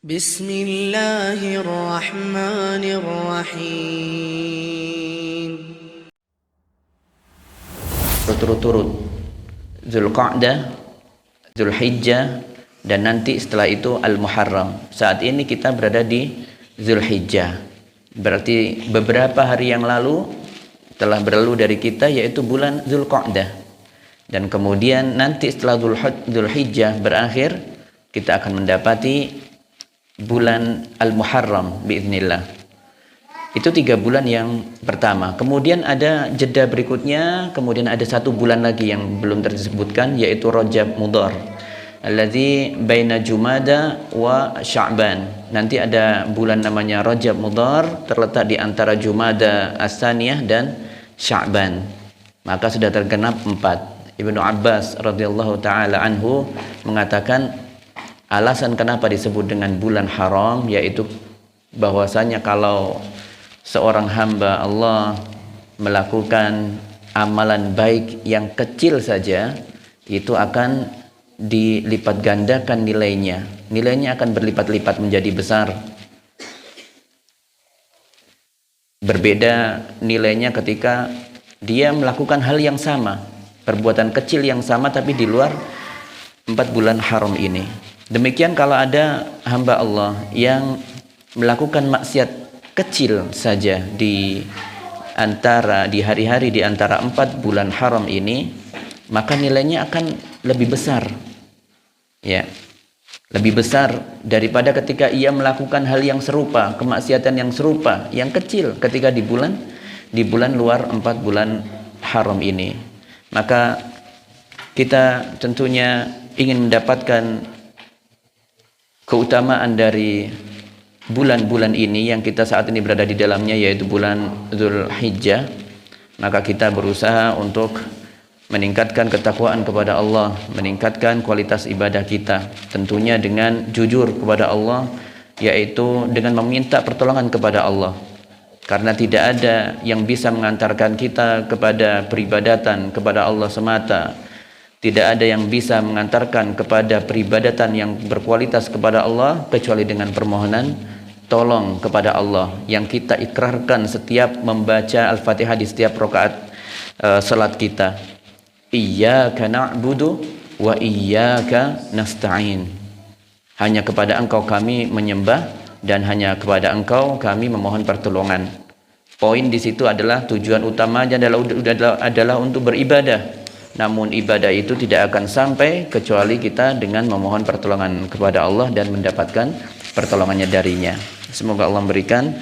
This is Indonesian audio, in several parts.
بسم الله الرحمن الرحيم. Berturut-turut Zulqa'dah, Zulhijjah, dan nanti setelah itu Al-Muharram. Saat ini kita berada di Zulhijjah. Berarti beberapa hari yang lalu telah berlalu dari kita, yaitu bulan Zulqa'dah. Dan kemudian nanti setelah Zulhijjah berakhir, kita akan mendapati bulan Al-Muharram biiznillah. Itu 3 bulan yang pertama. Kemudian ada jeda berikutnya, kemudian ada 1 bulan lagi yang belum tersebutkan, yaitu Rajab Mudhar, allazi baina Jumada wa Sya'ban. Nanti ada bulan namanya Rajab Mudhar, terletak di antara Jumada As-Saniyah dan Sya'ban. Maka sudah tergenap 4. Ibnu Abbas radhiyallahu taala anhu mengatakan alasan kenapa disebut dengan bulan haram, yaitu bahwasanya kalau seorang hamba Allah melakukan amalan baik yang kecil saja, itu akan dilipat gandakan nilainya. Nilainya akan berlipat-lipat menjadi besar. Berbeda nilainya ketika dia melakukan hal yang sama, perbuatan kecil yang sama tapi di luar 4 bulan haram ini. Demikian kalau ada hamba Allah yang melakukan maksiat kecil saja di hari-hari di antara 4 bulan haram ini, maka nilainya akan lebih besar, ya, lebih besar daripada ketika ia melakukan hal yang serupa, kemaksiatan yang serupa, yang kecil ketika di bulan luar 4 bulan haram ini. Maka kita tentunya ingin mendapatkan keutamaan dari bulan-bulan ini yang kita saat ini berada di dalamnya, yaitu bulan Zulhijjah. Maka kita berusaha untuk meningkatkan ketakwaan kepada Allah, meningkatkan kualitas ibadah kita, tentunya dengan jujur kepada Allah, yaitu dengan meminta pertolongan kepada Allah. Karena tidak ada yang bisa mengantarkan kita kepada peribadatan kepada Allah semata. Tidak ada yang bisa mengantarkan kepada peribadatan yang berkualitas kepada Allah kecuali dengan permohonan tolong kepada Allah yang kita ikrarkan setiap membaca Al-Fatihah di setiap rakaat salat kita. Iyyaka na'budu wa iyyaka nasta'in. Hanya kepada Engkau kami menyembah dan hanya kepada Engkau kami memohon pertolongan. Poin di situ adalah tujuan utamanya adalah untuk beribadah. Namun ibadah itu tidak akan sampai kecuali kita dengan memohon pertolongan kepada Allah dan mendapatkan pertolongannya darinya. Semoga Allah memberikan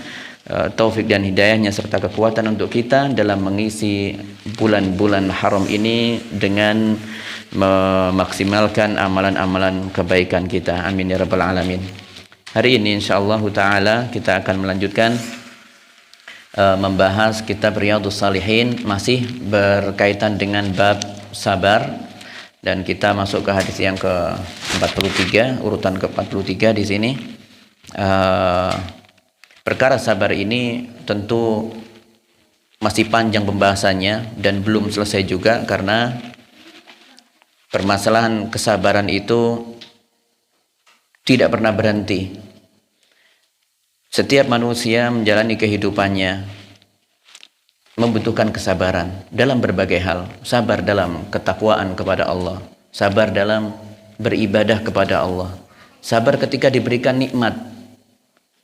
taufik dan hidayahnya serta kekuatan untuk kita dalam mengisi bulan-bulan haram ini dengan memaksimalkan amalan-amalan kebaikan kita. Amin ya rabbal alamin. Hari ini insyaallah taala kita akan melanjutkan membahas kitab Riyadhus Shalihin, masih berkaitan dengan bab sabar, dan kita masuk ke hadis yang ke-43, urutan ke-43 di sini. Perkara sabar ini tentu masih panjang pembahasannya dan belum selesai juga, karena permasalahan kesabaran itu tidak pernah berhenti. Setiap manusia menjalani kehidupannya membutuhkan kesabaran dalam berbagai hal. Sabar dalam ketakwaan kepada Allah, sabar dalam beribadah kepada Allah, sabar ketika diberikan nikmat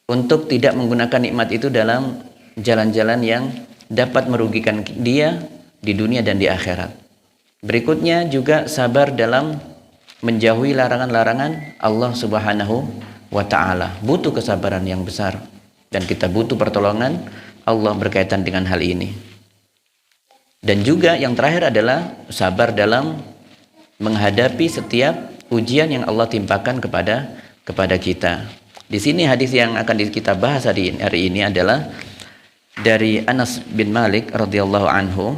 untuk tidak menggunakan nikmat itu dalam jalan-jalan yang dapat merugikan dia di dunia dan di akhirat. Berikutnya juga sabar dalam menjauhi larangan-larangan Allah Subhanahu wa ta'ala. Butuh kesabaran yang besar, dan kita butuh pertolongan Allah berkaitan dengan hal ini. Dan juga yang terakhir adalah sabar dalam menghadapi setiap ujian yang Allah timpakan kepada kita. Di sini hadis yang akan kita bahas hari ini adalah dari Anas bin Malik radhiyallahu anhu.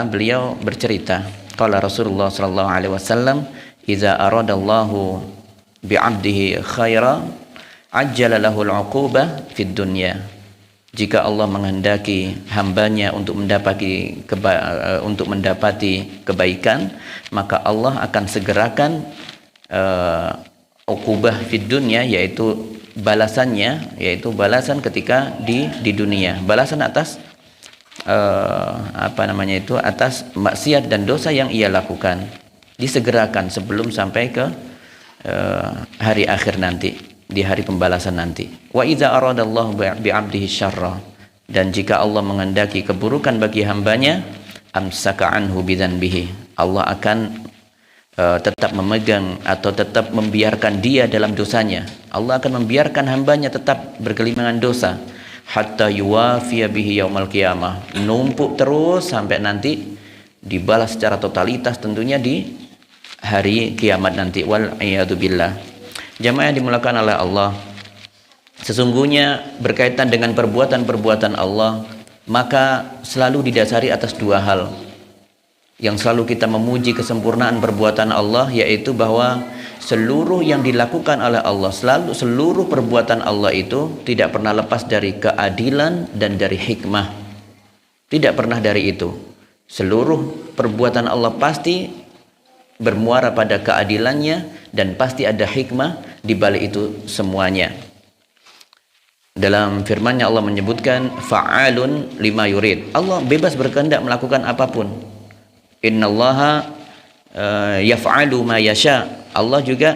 Beliau bercerita, qala Rasulullah sallallahu alaihi wasallam, "Idza aradallahu bi'abdihi khaira ajjala lahul 'uqubah fid dunya." Jika Allah menghendaki hambanya untuk mendapati kebaikan, maka Allah akan segerakan uqubah fid dunya, yaitu balasannya, yaitu balasan ketika di dunia, balasan atas atas maksiat dan dosa yang ia lakukan, disegerakan sebelum sampai ke hari akhir nanti, di hari pembalasan nanti. Wa idza aradallahu bi'abdihi syarra, dan jika Allah menghendaki keburukan bagi hambanya, amsaka anhu bidzanbihi, Allah akan tetap memegang atau tetap membiarkan dia dalam dosanya. Allah akan membiarkan hambanya tetap bergelimangan dosa hatta yuwafiya bihi yaumal qiyamah, numpuk terus sampai nanti dibalas secara totalitas tentunya di hari kiamat nanti. Wal iyadu billah. Jamaah yang dimulakan oleh Allah, sesungguhnya berkaitan dengan perbuatan-perbuatan Allah, maka selalu didasari atas dua hal yang selalu kita memuji kesempurnaan perbuatan Allah, yaitu bahwa seluruh yang dilakukan oleh Allah, seluruh perbuatan Allah itu tidak pernah lepas dari keadilan dan dari hikmah. Tidak pernah dari itu. Seluruh perbuatan Allah pasti bermuara pada keadilannya dan pasti ada hikmah di balik itu semuanya. Dalam firman-Nya Allah menyebutkan fa'alun lima yurid. Allah bebas berkehendak melakukan apapun. Innallaha yaf'alu ma yasha. Allah juga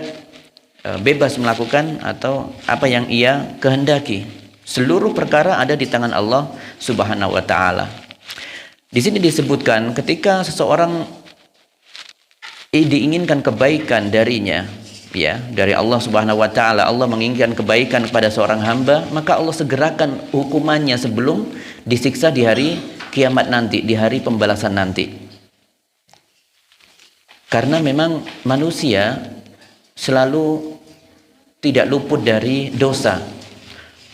bebas melakukan atau apa yang Ia kehendaki. Seluruh perkara ada di tangan Allah Subhanahu wa taala. Di sini disebutkan ketika seseorang diinginkan kebaikan darinya, ya, dari Allah Subhanahu wa taala, Allah menginginkan kebaikan kepada seorang hamba, maka Allah segerakan hukumannya sebelum disiksa di hari kiamat nanti, di hari pembalasan nanti. Karena memang manusia selalu tidak luput dari dosa.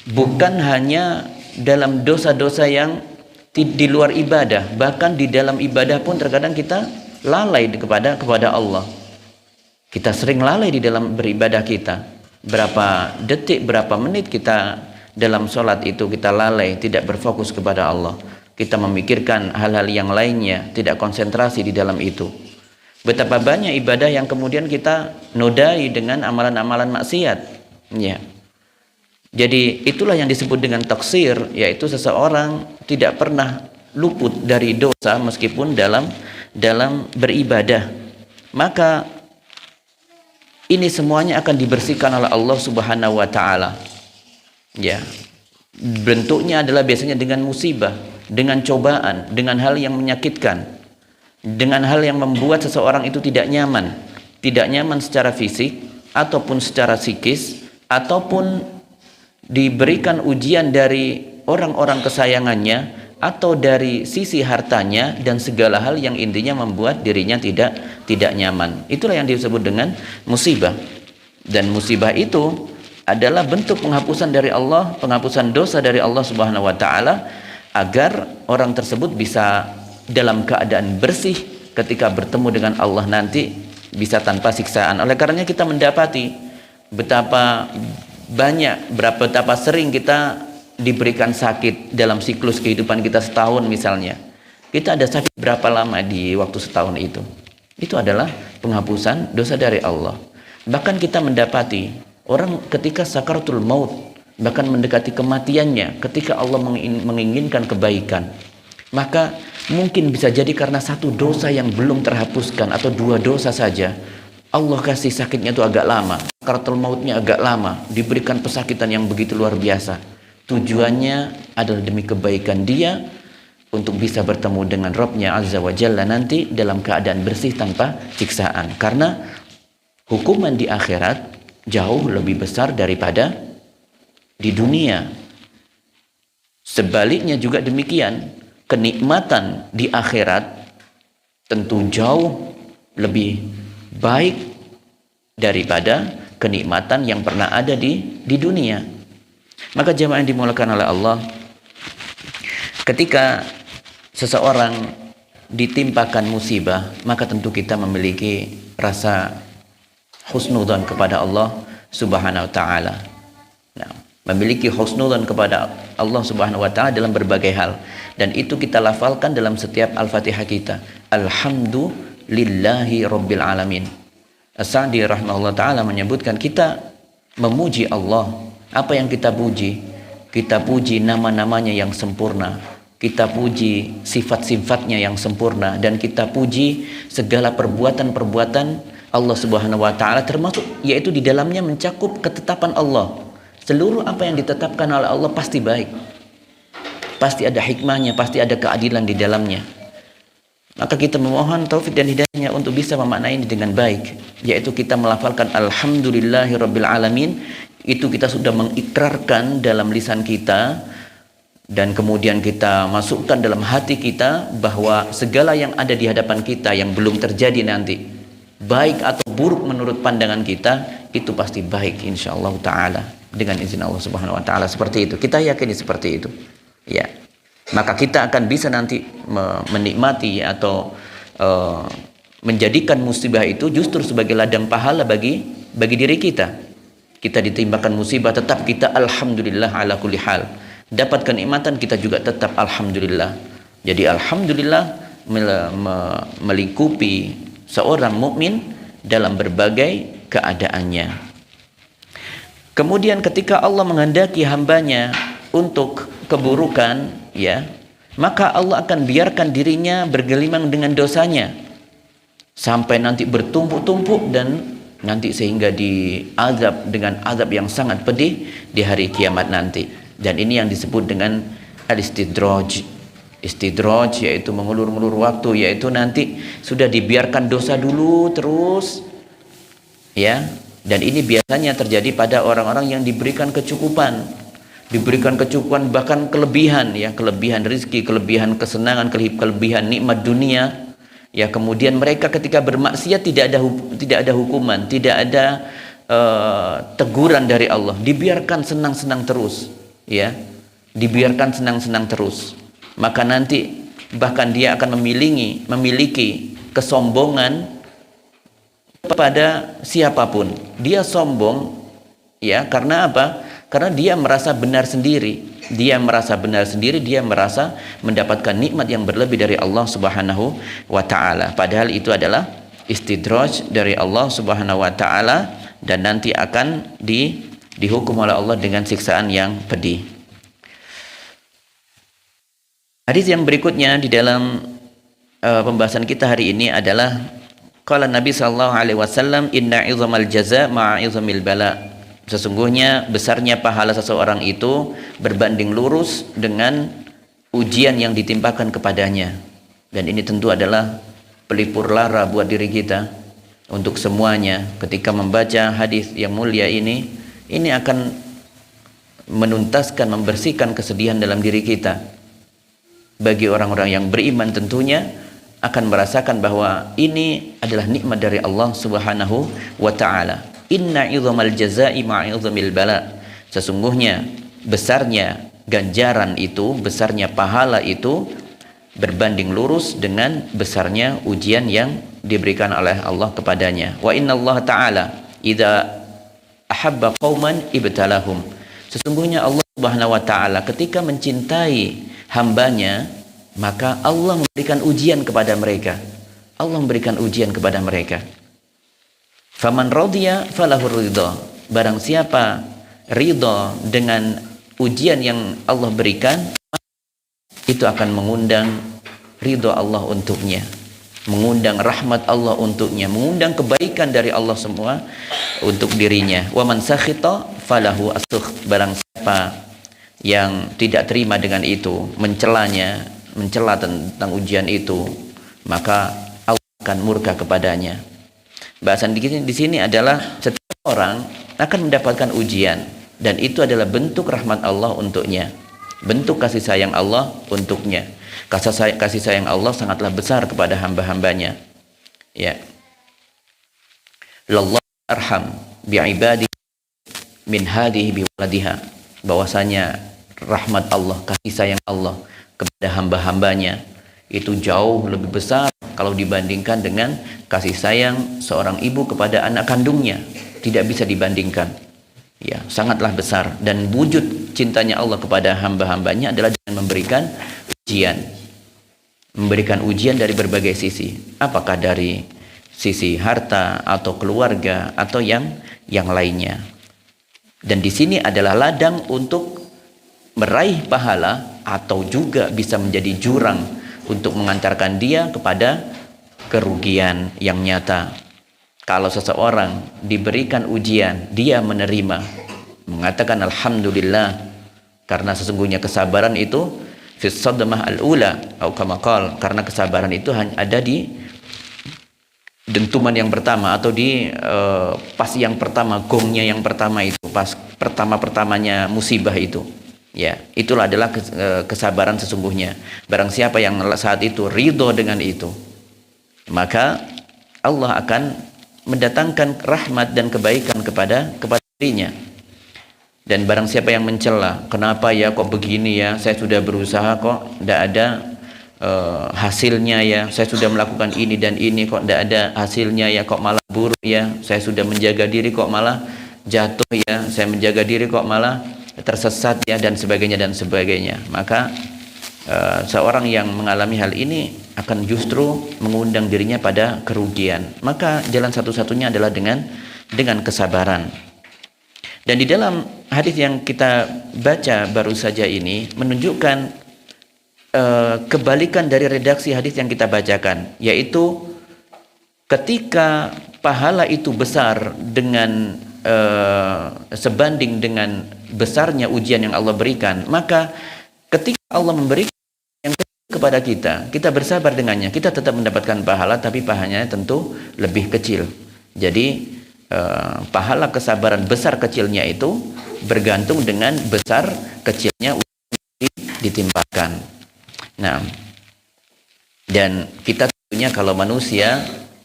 Bukan hanya dalam dosa-dosa yang di luar ibadah, bahkan di dalam ibadah pun terkadang kita lalai kepada Allah. Kita sering lalai di dalam beribadah kita. Berapa detik, berapa menit kita dalam sholat itu kita lalai, tidak berfokus kepada Allah. Kita memikirkan hal-hal yang lainnya, tidak konsentrasi di dalam itu. Betapa banyak ibadah yang kemudian kita nodai dengan amalan-amalan maksiat, ya. Jadi itulah yang disebut dengan taksir, yaitu seseorang tidak pernah luput dari dosa meskipun dalam beribadah. Maka ini semuanya akan dibersihkan oleh Allah Subhanahu wa taala. Ya. Bentuknya adalah biasanya dengan musibah, dengan cobaan, dengan hal yang menyakitkan, dengan hal yang membuat seseorang itu tidak nyaman secara fisik ataupun secara psikis, ataupun diberikan ujian dari orang-orang kesayangannya atau dari sisi hartanya dan segala hal yang intinya membuat dirinya tidak nyaman. Itulah yang disebut dengan musibah. Dan musibah itu adalah bentuk penghapusan dari Allah, penghapusan dosa dari Allah Subhanahu wa taala, agar orang tersebut bisa dalam keadaan bersih ketika bertemu dengan Allah nanti, bisa tanpa siksaan. Oleh karenanya kita mendapati betapa sering kita diberikan sakit dalam siklus kehidupan kita setahun misalnya. Kita ada sakit berapa lama di waktu setahun itu? Itu adalah penghapusan dosa dari Allah. Bahkan kita mendapati orang ketika sakaratul maut, bahkan mendekati kematiannya, ketika Allah menginginkan kebaikan, maka mungkin bisa jadi karena satu dosa yang belum terhapuskan atau dua dosa saja, Allah kasih sakitnya itu agak lama, sakaratul mautnya agak lama, diberikan pesakitan yang begitu luar biasa. Tujuannya adalah demi kebaikan dia untuk bisa bertemu dengan Rabb-Nya Azza wa Jalla nanti dalam keadaan bersih tanpa siksaan. Karena hukuman di akhirat jauh lebih besar daripada di dunia. Sebaliknya juga demikian. Kenikmatan di akhirat tentu jauh lebih baik daripada kenikmatan yang pernah ada di dunia. Maka jemaah yang dimuliakan oleh Allah, ketika seseorang ditimpakan musibah, maka tentu kita memiliki rasa husnudzon kepada Allah Subhanahu wa taala. Nah, memiliki husnudzon kepada Allah Subhanahu wa taala dalam berbagai hal, dan itu kita lafalkan dalam setiap Al-Fatihah kita. Alhamdulillahi rabbil alamin. As-Sa'di rahimahullah ta'ala menyebutkan kita memuji Allah. Apa yang kita puji? Kita puji nama-namanya yang sempurna, kita puji sifat-sifatnya yang sempurna, dan kita puji segala perbuatan-perbuatan Allah Subhanahu wa ta'ala, termasuk yaitu di dalamnya mencakup ketetapan Allah. Seluruh apa yang ditetapkan oleh Allah pasti baik, pasti ada hikmahnya, pasti ada keadilan di dalamnya. Maka kita memohon taufik dan hidayahnya untuk bisa memaknai ini dengan baik, yaitu kita melafalkan alhamdulillahirabbil alamin. Itu kita sudah mengikrarkan dalam lisan kita, dan kemudian kita masukkan dalam hati kita bahwa segala yang ada di hadapan kita yang belum terjadi nanti, baik atau buruk menurut pandangan kita, itu pasti baik insyaallah ta'ala dengan izin Allah Subhanahu wa ta'ala. Seperti itu, kita yakini seperti itu ya. Maka kita akan bisa nanti menikmati atau menjadikan musibah itu justru sebagai ladang pahala bagi diri kita. Kita ditimbakan musibah, tetap kita alhamdulillah ala kulli hal. Dapat kenikmatan, kita juga tetap alhamdulillah. Jadi alhamdulillah melingkupi seorang mukmin dalam berbagai keadaannya. Kemudian ketika Allah menghendaki hambanya untuk keburukan, ya, maka Allah akan biarkan dirinya bergelimang dengan dosanya sampai nanti bertumpuk-tumpuk, dan nanti sehingga diazab dengan azab yang sangat pedih di hari kiamat nanti. Dan ini yang disebut dengan al-istidraj. Istidraj yaitu mengulur-ulur waktu, yaitu nanti sudah dibiarkan dosa dulu terus ya. Dan ini biasanya terjadi pada orang-orang yang diberikan kecukupan, bahkan kelebihan ya, kelebihan rezeki, kelebihan kesenangan, kelebihan nikmat dunia. Ya, kemudian mereka ketika bermaksiat tidak ada hukuman, tidak ada teguran dari Allah, dibiarkan senang-senang terus, ya, dibiarkan senang-senang terus. Maka nanti bahkan dia akan memiliki kesombongan kepada siapapun. Dia sombong, ya, karena apa? Karena dia merasa benar sendiri. Dia merasa mendapatkan nikmat yang berlebih dari Allah Subhanahu wa ta'ala. Padahal itu adalah istidraj dari Allah Subhanahu wa ta'ala, dan nanti akan dihukum oleh Allah dengan siksaan yang pedih. Hadis yang berikutnya di dalam pembahasan kita hari ini adalah qala Nabi sallallahu alaihi wasallam, inna 'idzamal jaza ma'a 'idzamil bala. Sesungguhnya besarnya pahala seseorang itu berbanding lurus dengan ujian yang ditimpakan kepadanya. Dan ini tentu adalah pelipur lara buat diri kita untuk semuanya. Ketika membaca hadis yang mulia ini akan menuntaskan, membersihkan kesedihan dalam diri kita. Bagi orang-orang yang beriman tentunya akan merasakan bahwa ini adalah nikmat dari Allah Subhanahu wa ta'ala. Inna 'idzamal jazaa'i ma'a bala. Sesungguhnya besarnya ganjaran itu, besarnya pahala itu berbanding lurus dengan besarnya ujian yang diberikan oleh Allah kepadanya. Wa innallaha ta'ala idza ahabba qauman ibtalahum. Sesungguhnya Allah Subhanahu wa ta'ala ketika mencintai hambanya, maka Allah memberikan ujian kepada mereka. Allah memberikan ujian kepada mereka. Faman radiya falahu ridha. Barang siapa ridha dengan ujian yang Allah berikan, itu akan mengundang ridha Allah untuknya, mengundang rahmat Allah untuknya, mengundang kebaikan dari Allah semua untuk dirinya. Wa man sakhita falahu as-sukht. Barang siapa yang tidak terima dengan itu, mencela tentang ujian itu, maka Allah akan murka kepadanya. Bahasan di sini adalah setiap orang akan mendapatkan ujian, dan itu adalah bentuk rahmat Allah untuknya, bentuk kasih sayang Allah untuknya. Kasih sayang Allah sangatlah besar kepada hamba-hambanya. Ya. Lallahu arham bi'ibadi min hadhihi biwaladiha. Bahwasanya rahmat Allah, kasih sayang Allah kepada hamba-hambanya itu jauh lebih besar kalau dibandingkan dengan kasih sayang seorang ibu kepada anak kandungnya. Tidak bisa dibandingkan. Ya, sangatlah besar. Dan wujud cintanya Allah kepada hamba-hambanya adalah dengan memberikan ujian. Memberikan ujian dari berbagai sisi. Apakah dari sisi harta atau keluarga atau yang lainnya. Dan di sini adalah ladang untuk meraih pahala atau juga bisa menjadi jurang untuk mengantarkan dia kepada kerugian yang nyata. Kalau seseorang diberikan ujian, dia menerima, mengatakan alhamdulillah, karena sesungguhnya kesabaran itu fis sadmah al-ula atau kama qala, karena kesabaran itu hanya ada di dentuman yang pertama atau di pas yang pertama, gongnya yang pertama itu, pas pertama-pertamanya musibah itu. Ya, itulah adalah kesabaran sesungguhnya. Barang siapa yang saat itu ridho dengan itu, maka Allah akan mendatangkan rahmat dan kebaikan kepada dirinya. Dan barang siapa yang mencela, kenapa ya kok begini ya, saya sudah berusaha kok tidak ada hasilnya ya, saya sudah melakukan ini dan ini kok tidak ada hasilnya ya, kok malah buruk ya, saya sudah menjaga diri kok malah jatuh ya, saya menjaga diri kok malah tersesat ya, dan sebagainya. Maka seorang yang mengalami hal ini akan justru mengundang dirinya pada kerugian. Maka jalan satu-satunya adalah dengan kesabaran. Dan di dalam hadis yang kita baca baru saja ini menunjukkan kebalikan dari redaksi hadis yang kita bacakan, yaitu ketika pahala itu besar dengan sebanding dengan besarnya ujian yang Allah berikan, maka ketika Allah memberikan yang kepada kita bersabar dengannya, kita tetap mendapatkan pahala, tapi pahalanya tentu lebih kecil. Jadi pahala kesabaran besar kecilnya itu bergantung dengan besar kecilnya ujian ditimpakan. Nah, dan kita tentunya kalau manusia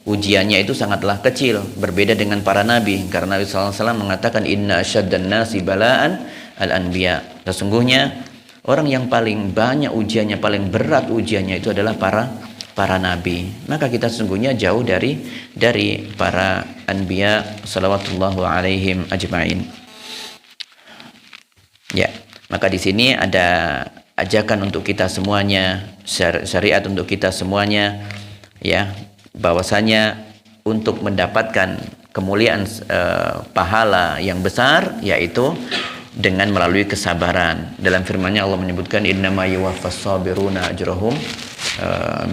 ujiannya itu sangatlah kecil, berbeda dengan para nabi, karena Nabi SAW mengatakan inna asyaddan nasi balaan al-anbiya. Sesungguhnya orang yang paling banyak ujiannya, paling berat ujiannya itu adalah para nabi. Maka kita sesungguhnya jauh dari para anbiya salawatullahu alaihim ajma'in. Ya, maka di sini ada ajakan untuk kita semuanya, syariat untuk kita semuanya, ya, bahwasanya untuk mendapatkan kemuliaan pahala yang besar, yaitu dengan melalui kesabaran. Dalam firman-Nya Allah menyebutkan innama yuwaffas sabiruna ajrahum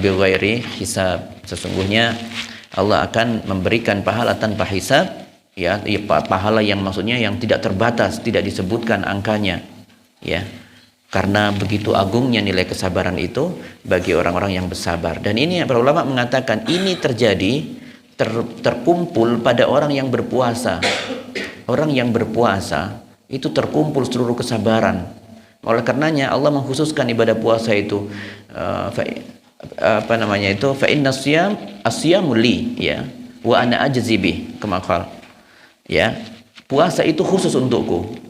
bighairi hisab. Sesungguhnya Allah akan memberikan pahala tanpa hisab, ya, pahala yang maksudnya yang tidak terbatas, tidak disebutkan angkanya, ya. Karena begitu agungnya nilai kesabaran itu bagi orang-orang yang bersabar. Dan ini para ulama mengatakan ini terjadi terkumpul pada orang yang berpuasa. Orang yang berpuasa itu terkumpul seluruh kesabaran. Oleh karenanya Allah mengkhususkan ibadah puasa itu fa inna asyamu li, ya, wa ana ajzi bi, kama qala, ya, puasa itu khusus untukku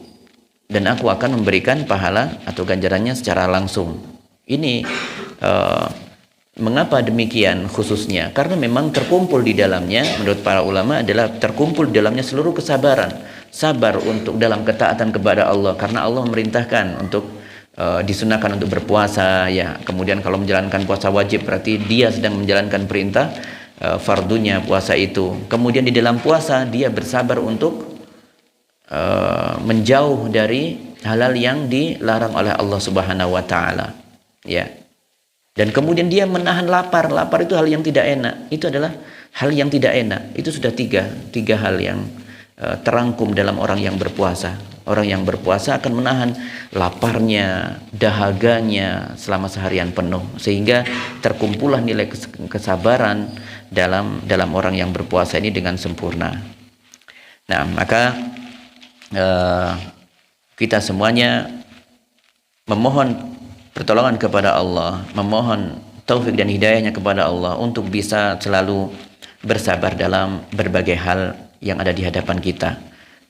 dan aku akan memberikan pahala atau ganjarannya secara langsung. Ini mengapa demikian khususnya? Karena memang terkumpul di dalamnya, menurut para ulama adalah terkumpul di dalamnya seluruh kesabaran. Sabar untuk dalam ketaatan kepada Allah, karena Allah memerintahkan untuk disunahkan untuk berpuasa, ya. Kemudian kalau menjalankan puasa wajib berarti dia sedang menjalankan perintah fardunya puasa itu. Kemudian di dalam puasa dia bersabar untuk menjauh dari halal yang dilarang oleh Allah Subhanahu wa taala, ya. Dan kemudian dia menahan lapar. Lapar itu hal yang tidak enak. Itu adalah hal yang tidak enak. Itu sudah tiga hal yang terangkum dalam orang yang berpuasa. Orang yang berpuasa akan menahan laparnya, dahaganya selama seharian penuh, sehingga terkumpulah nilai kesabaran dalam orang yang berpuasa ini dengan sempurna. Nah, maka kita semuanya memohon pertolongan kepada Allah, memohon taufik dan hidayahnya kepada Allah untuk bisa selalu bersabar dalam berbagai hal yang ada di hadapan kita,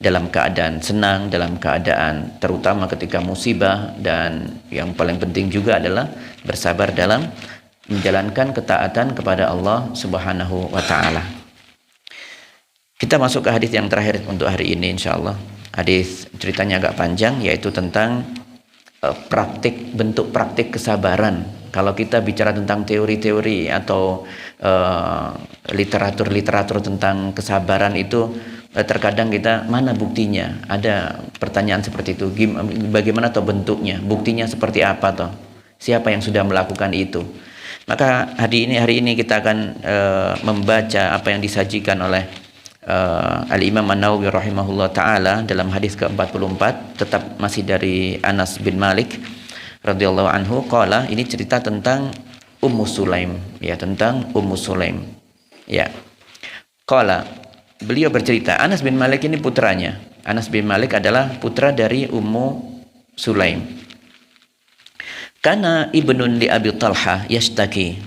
dalam keadaan senang, dalam keadaan terutama ketika musibah, dan yang paling penting juga adalah bersabar dalam menjalankan ketaatan kepada Allah Subhanahu wa taala. Kita masuk ke hadis yang terakhir untuk hari ini insyaallah. Hadis ceritanya agak panjang, yaitu tentang bentuk praktik kesabaran. Kalau kita bicara tentang teori-teori atau literatur tentang kesabaran itu terkadang kita mana buktinya, ada pertanyaan seperti itu, bagaimana toh bentuknya, buktinya seperti apa toh, siapa yang sudah melakukan itu. Maka hari ini kita akan membaca apa yang disajikan oleh Al-Imam An-Nawawi rahimahullah ta'ala dalam hadis ke-44, tetap masih dari Anas bin Malik radhiyallahu anhu. Qala, ini cerita tentang Ummu Sulaim, ya, tentang Ummu Sulaim, ya. Qala, beliau bercerita, Anas bin Malik ini putranya. Anas bin Malik adalah putra dari Ummu Sulaim. Kana ibnun li Abi Talha yashtaki.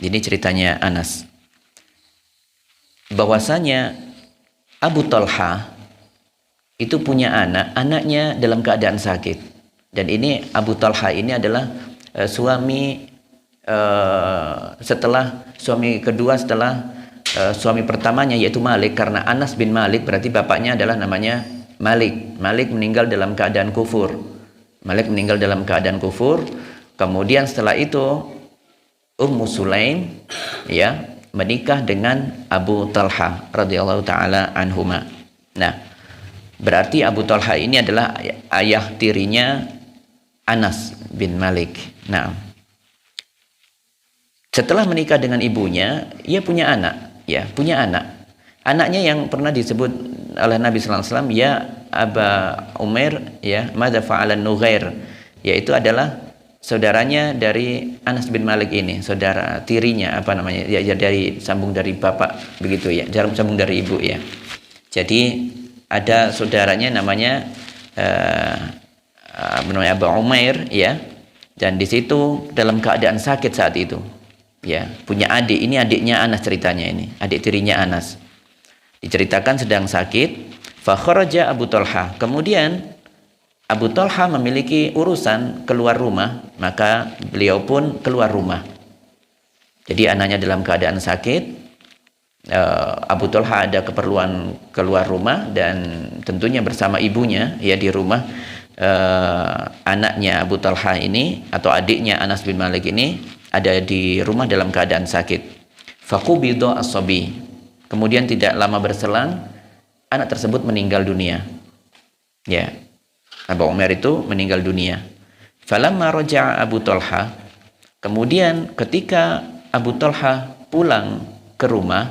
Ini ceritanya Anas, bahwasanya Abu Talha itu punya anaknya dalam keadaan sakit. Dan ini Abu Talha ini adalah suami setelah suami kedua setelah suami pertamanya, yaitu Malik. Karena Anas bin Malik berarti bapaknya adalah namanya Malik. Malik meninggal dalam keadaan kufur. Malik meninggal dalam keadaan kufur. Kemudian setelah itu Ummu Sulaim, ya, menikah dengan Abu Talha radhiyallahu taala anhuma. Nah, berarti Abu Talha ini adalah ayah tirinya Anas bin Malik. Nah, setelah menikah dengan ibunya, ia punya anak, ya, punya anak. Anaknya yang pernah disebut oleh Nabi sallallahu alaihi wasallam, ya Aba Umair, ya, madza fa'ala Nughair, yaitu adalah saudaranya dari Anas bin Malik ini, saudara tirinya, apa namanya, ya, dari sambung dari bapak begitu, ya, sambung dari ibu, ya. Jadi ada saudaranya namanya Abu Umair, ya, dan di situ dalam keadaan sakit saat itu, ya, punya adik. Ini adiknya Anas ceritanya, ini adik tirinya Anas, diceritakan sedang sakit. Fa kharaja Abu Talha, kemudian Abu Talha memiliki urusan keluar rumah, maka beliau pun keluar rumah. Jadi anaknya dalam keadaan sakit, Abu Talha ada keperluan keluar rumah, dan tentunya bersama ibunya, ya, di rumah. Anaknya Abu Talha ini atau adiknya Anas bin Malik ini ada di rumah dalam keadaan sakit. Faqubida as-sabi, kemudian tidak lama berselang anak tersebut meninggal dunia, ya. Abu Umar itu meninggal dunia. Falamma raja'a Abu Talha, kemudian ketika Abu Talha pulang ke rumah,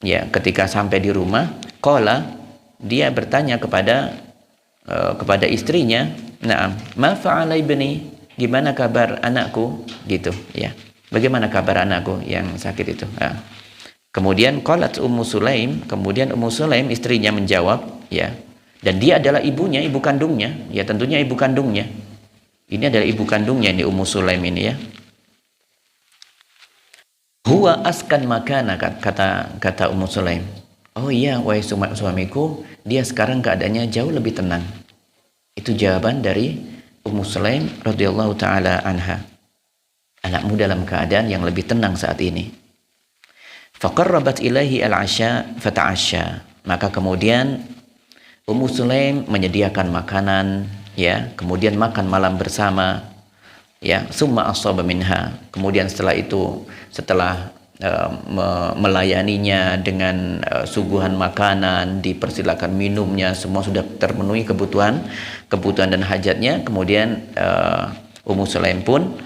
ya, ketika sampai di rumah, qala, dia bertanya kepada istrinya, "Na'am, ma fa'ala ibni?" Gimana kabar anakku, gitu, ya. Bagaimana kabar anakku yang sakit itu? Nah. Kemudian qalat Ummu Sulaim, kemudian Ummu Sulaim istrinya menjawab, ya. Dan dia adalah ibunya, ibu kandungnya, ya, tentunya ibu kandungnya. Ini adalah ibu kandungnya, ini Ummu Sulaim ini, ya. Huwa askan makana, kata Ummu Sulaim. Oh iya, wahai suamiku, dia sekarang keadaannya jauh lebih tenang. Itu jawaban dari Ummu Sulaim radhiyallahu taala anha. Anakmu dalam keadaan yang lebih tenang saat ini. Faqarrabat ilaihi al-'asha fata'asha. Maka kemudian Ummu Sulaim menyediakan makanan, ya, kemudian makan malam bersama, ya. Summa asaba minha, kemudian setelah itu, setelah melayaninya dengan suguhan makanan, dipersilakan minumnya, semua sudah terpenuhi kebutuhan dan hajatnya. Kemudian Ummu Sulaim pun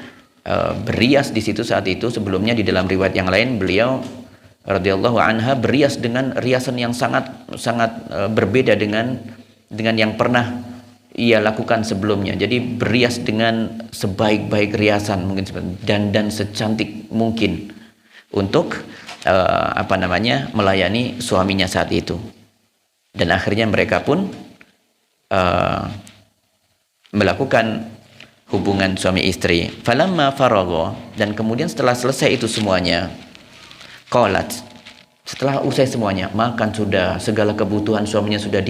berias di situ saat itu. Sebelumnya di dalam riwayat yang lain, beliau radhiyallahu anha berias dengan riasan yang sangat berbeda dengan yang pernah ia lakukan sebelumnya. Jadi berias dengan sebaik-baik riasan mungkin, dan secantik mungkin untuk melayani suaminya saat itu. Dan akhirnya mereka pun melakukan hubungan suami istri. Falamma faragha, dan kemudian setelah selesai itu semuanya, qalat, setelah usai semuanya, makan sudah, segala kebutuhan suaminya sudah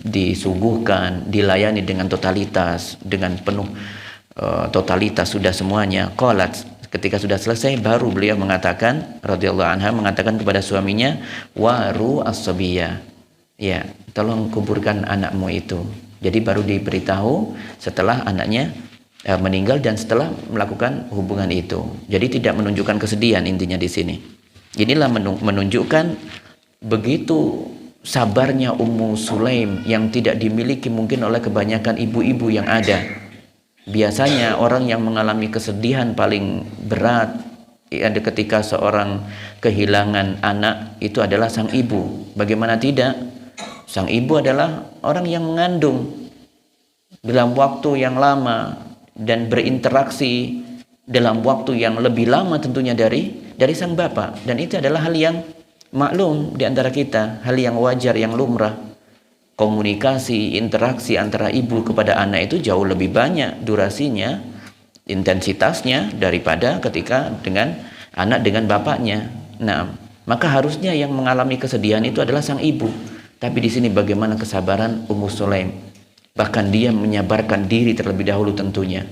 disuguhkan, dilayani dengan totalitas, dengan penuh totalitas sudah semuanya. Qalat, ketika sudah selesai, baru beliau mengatakan, radhiyallahu anha mengatakan kepada suaminya, waru as-sabiyya, ya, tolong kuburkan anakmu itu. Jadi baru diberitahu setelah anaknya meninggal dan setelah melakukan hubungan itu. Jadi tidak menunjukkan kesedihan intinya di sini. Inilah menunjukkan begitu sabarnya Ummu Sulaim yang tidak dimiliki mungkin oleh kebanyakan ibu-ibu yang ada. Biasanya orang yang mengalami kesedihan paling berat ada ketika seorang kehilangan anak itu adalah sang ibu. Bagaimana tidak? Sang ibu adalah orang yang mengandung dalam waktu yang lama dan berinteraksi dalam waktu yang lebih lama tentunya dari sang bapak, dan itu adalah hal yang maklum di antara kita, hal yang wajar, yang lumrah. Komunikasi, interaksi antara ibu kepada anak itu jauh lebih banyak durasinya, intensitasnya daripada ketika dengan anak dengan bapaknya. Nah, maka harusnya yang mengalami kesedihan itu adalah sang ibu. Tapi di sini bagaimana kesabaran Ummu Sulaim? Bahkan dia menyabarkan diri terlebih dahulu tentunya,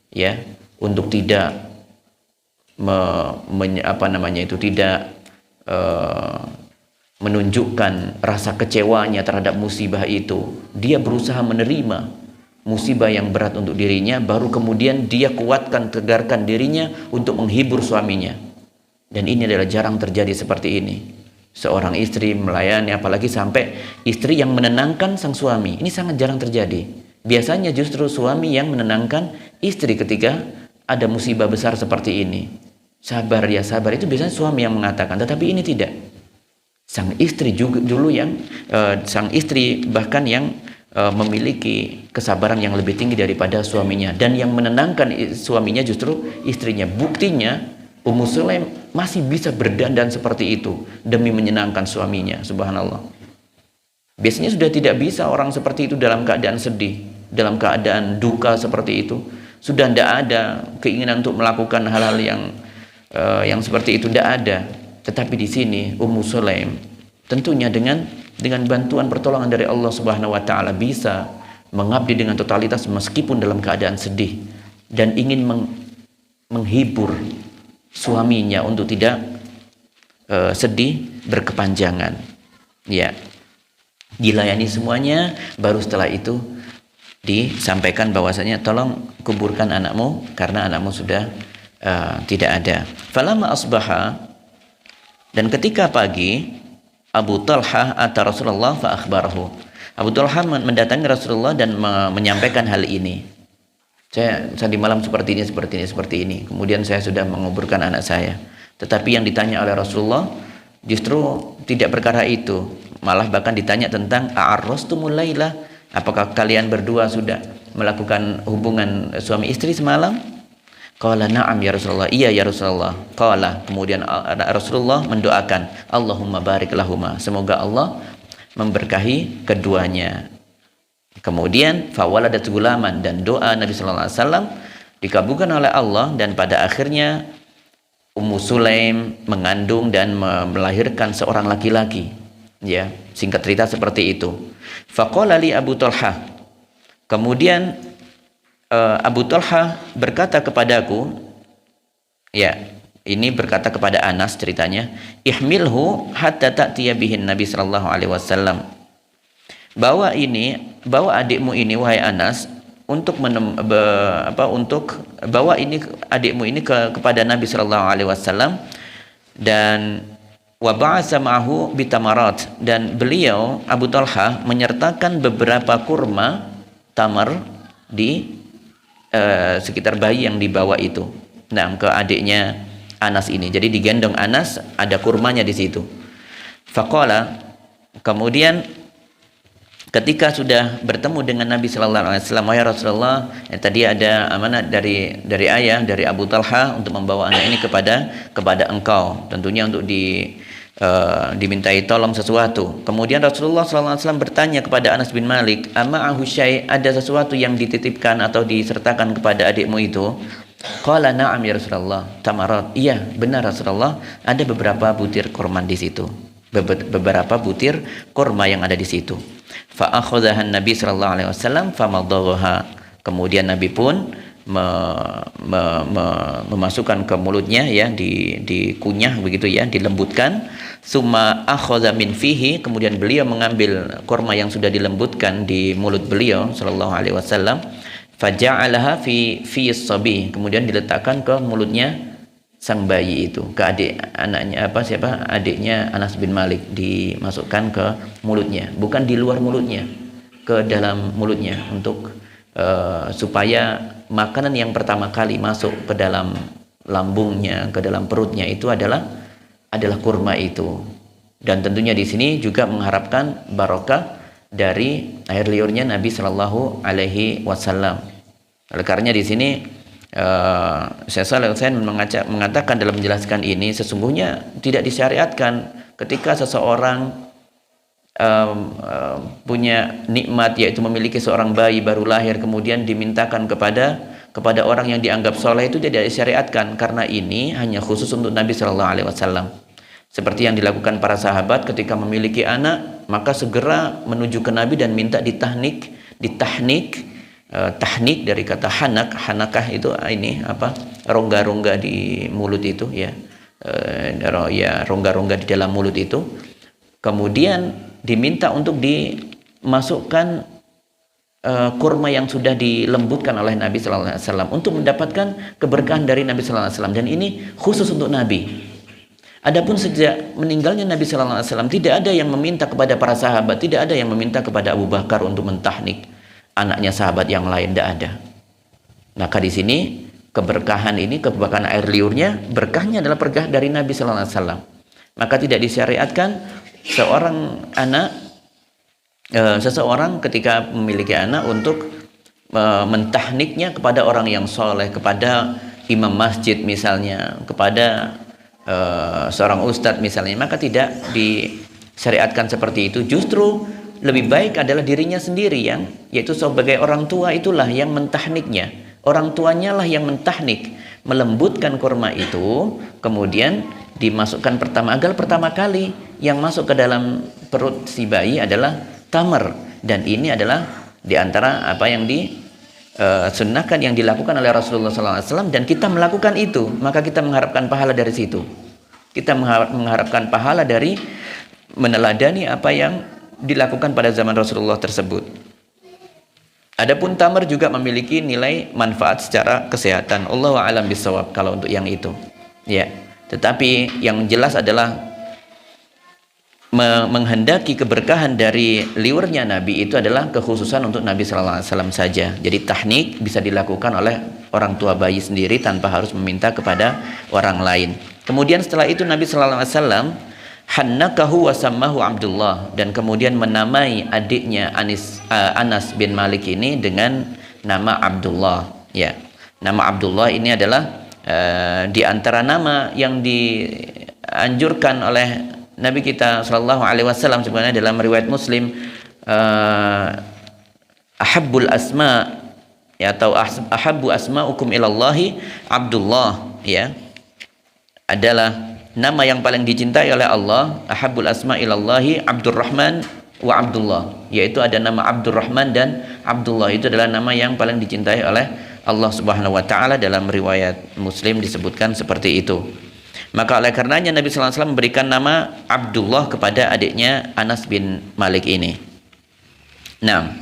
ya, untuk tidak menunjukkan rasa kecewanya terhadap musibah itu. Dia berusaha menerima musibah yang berat untuk dirinya, baru kemudian dia kuatkan, tegarkan dirinya untuk menghibur suaminya. Dan ini adalah jarang terjadi seperti ini. Seorang istri melayani, apalagi sampai istri yang menenangkan sang suami. Ini sangat jarang terjadi. Biasanya justru suami yang menenangkan istri ketika ada musibah besar seperti ini. Sabar ya sabar, itu biasanya suami yang mengatakan, tetapi ini tidak. Sang istri juga dulu yang sang istri bahkan yang memiliki kesabaran yang lebih tinggi daripada suaminya, dan yang menenangkan suaminya justru istrinya. Buktinya Ummu Sulaim masih bisa berdandan seperti itu demi menyenangkan suaminya. Subhanallah. Biasanya sudah tidak bisa orang seperti itu dalam keadaan sedih, dalam keadaan duka seperti itu. Sudah tidak ada keinginan untuk melakukan hal-hal yang seperti itu, tidak ada. Tetapi di sini Ummu Sulaim tentunya dengan bantuan pertolongan dari Allah Subhanahu wa taala bisa mengabdi dengan totalitas meskipun dalam keadaan sedih, dan ingin menghibur suaminya untuk tidak sedih berkepanjangan. Ya, dilayani semuanya, baru setelah itu disampaikan bahwasanya tolong kuburkan anakmu karena anakmu sudah tidak ada. Falamma asbaha, dan ketika pagi, Abu Talha ata Rasulullah fa akhbarahu. Abu Talha mendatangi Rasulullah dan menyampaikan hal ini. Saya di malam seperti ini. Kemudian saya sudah menguburkan anak saya. Tetapi yang ditanya oleh Rasulullah justru tidak perkara itu. Malah bahkan ditanya tentang a'arrastumul laila, apakah kalian berdua sudah melakukan hubungan suami istri semalam? Qala na'am ya Rasulullah. Iya ya Rasulullah. Qala, kemudian Rasulullah mendoakan, Allahumma barik lahuma, semoga Allah memberkahi keduanya. Kemudian fawaladat gulaman, dan doa Nabi sallallahu alaihi wasallam dikabulkan oleh Allah, dan pada akhirnya Ummu Sulaim mengandung dan melahirkan seorang laki-laki. Ya, singkat cerita seperti itu. Faqala li Abu Talha. Kemudian Abu Talha berkata kepadaku, ya, ini berkata kepada Anas ceritanya, ihmilhu hatta ta'tiya bihin Nabi sallallahu alaihi wasallam. Bawa adikmu ini wahai Anas untuk bawa ini adikmu ini kepada Nabi sallallahu alaihi wasallam, dan wa ba'atsa ma'ahu bitamarat, dan beliau Abu Talha menyertakan beberapa kurma tamar di sekitar bayi yang dibawa itu. Nah, ke adiknya Anas ini. Jadi digendong Anas, ada kurmanya di situ. Faqala, kemudian ketika sudah bertemu dengan Nabi sallallahu alaihi wasallam, ya Rasulullah, tadi ada amanah dari ayah, dari Abu Talha untuk membawa anak ini kepada engkau, tentunya untuk dimintai tolong sesuatu. Kemudian Rasulullah sallallahu alaihi wasallam bertanya kepada Anas bin Malik, "Ama'ahu syai', ada sesuatu yang dititipkan atau disertakan kepada adikmu itu?" Qala na'am ya Rasulullah, tamarat. Iya, benar Rasulullah, ada beberapa butir kurma di situ. Beberapa butir kurma yang ada di situ. Fa akhadhaha Nabi sallallahu alaihi wasallam famadaghaha. Kemudian Nabi pun memasukkan ke mulutnya, ya, dikunyah begitu, ya, dilembutkan. Summa akhadha min fihi, kemudian beliau mengambil kurma yang sudah dilembutkan di mulut beliau sallallahu alaihi wasallam. Faja'alaha fi sabi, kemudian diletakkan ke mulutnya sang bayi itu, ke adiknya Anas bin Malik, dimasukkan ke mulutnya, bukan di luar mulutnya, ke dalam mulutnya, untuk supaya makanan yang pertama kali masuk ke dalam lambungnya, ke dalam perutnya itu adalah kurma itu. Dan tentunya di sini juga mengharapkan barokah dari air liurnya Nabi Shallallahu Alaihi Wasallam. Oleh karenanya di sini Syekh Shalih Al-Utsaimin mengatakan dalam menjelaskan ini, sesungguhnya tidak disyariatkan ketika seseorang punya nikmat, yaitu memiliki seorang bayi baru lahir, kemudian dimintakan kepada orang yang dianggap soleh, itu tidak disyariatkan, karena ini hanya khusus untuk Nabi Shallallahu Alaihi Wasallam. Seperti yang dilakukan para sahabat ketika memiliki anak, maka segera menuju ke Nabi dan minta ditahnik, tahnik dari kata hanakah itu ini rongga-rongga di mulut itu, ya rongga-rongga di dalam mulut itu. Kemudian diminta untuk dimasukkan kurma yang sudah dilembutkan oleh Nabi Sallallahu Alaihi Wasallam untuk mendapatkan keberkahan dari Nabi Sallallahu Alaihi Wasallam, dan ini khusus untuk Nabi. Adapun sejak meninggalnya Nabi Sallallahu Alaihi Wasallam, tidak ada yang meminta kepada para sahabat, tidak ada yang meminta kepada Abu Bakar untuk mentahnik anaknya sahabat yang lain, tidak ada. Maka di sini keberkahan ini, keberkahan air liurnya, berkahnya adalah berkah dari Nabi Sallallahu Alaihi Wasallam. Maka tidak disyariatkan seseorang ketika memiliki anak untuk mentahniknya kepada orang yang soleh, kepada imam masjid misalnya, kepada seorang ustadz misalnya, maka tidak disyariatkan seperti itu. Justru lebih baik adalah dirinya sendiri yang, yaitu sebagai orang tua itulah yang mentahniknya, orang tuanya lah yang mentahnik, melembutkan kurma itu, kemudian dimasukkan agar pertama kali yang masuk ke dalam perut si bayi adalah tamar, dan ini adalah diantara apa yang sunnahkan, yang dilakukan oleh Rasulullah SAW, dan kita melakukan itu, maka kita mengharapkan pahala dari situ. Kita mengharapkan pahala dari meneladani apa yang dilakukan pada zaman Rasulullah tersebut. Adapun tamar juga memiliki nilai manfaat secara kesehatan. Allahu a'lam bishawab kalau untuk yang itu. Ya, tetapi yang jelas adalah menghendaki keberkahan dari liurnya Nabi itu adalah kekhususan untuk Nabi Sallallahu Alaihi Wasallam saja. Jadi tahnik bisa dilakukan oleh orang tua bayi sendiri tanpa harus meminta kepada orang lain. Kemudian setelah itu Nabi Sallallahu Alaihi Wasallam hannakahu wa sammahu Abdullah, dan kemudian menamai adiknya Anas bin Malik ini dengan nama Abdullah. Ya, nama Abdullah ini adalah di antara nama yang dianjurkan oleh Nabi kita Shallallahu Alaihi Wasallam, sebenarnya dalam riwayat Muslim, ahabbul asma, ya, atau ahabbu asma'ukum ilallahi Abdullah, ya, adalah nama yang paling dicintai oleh Allah. Ahabbul asma ilallahi Abdurrahman wa Abdullah, yaitu ada nama Abdurrahman dan Abdullah, itu adalah nama yang paling dicintai oleh Allah Subhanahu wa taala. Dalam riwayat Muslim disebutkan seperti itu. Maka oleh karenanya Nabi Sallallahu Alaihi Wasallam memberikan nama Abdullah kepada adiknya Anas bin Malik ini. Nah,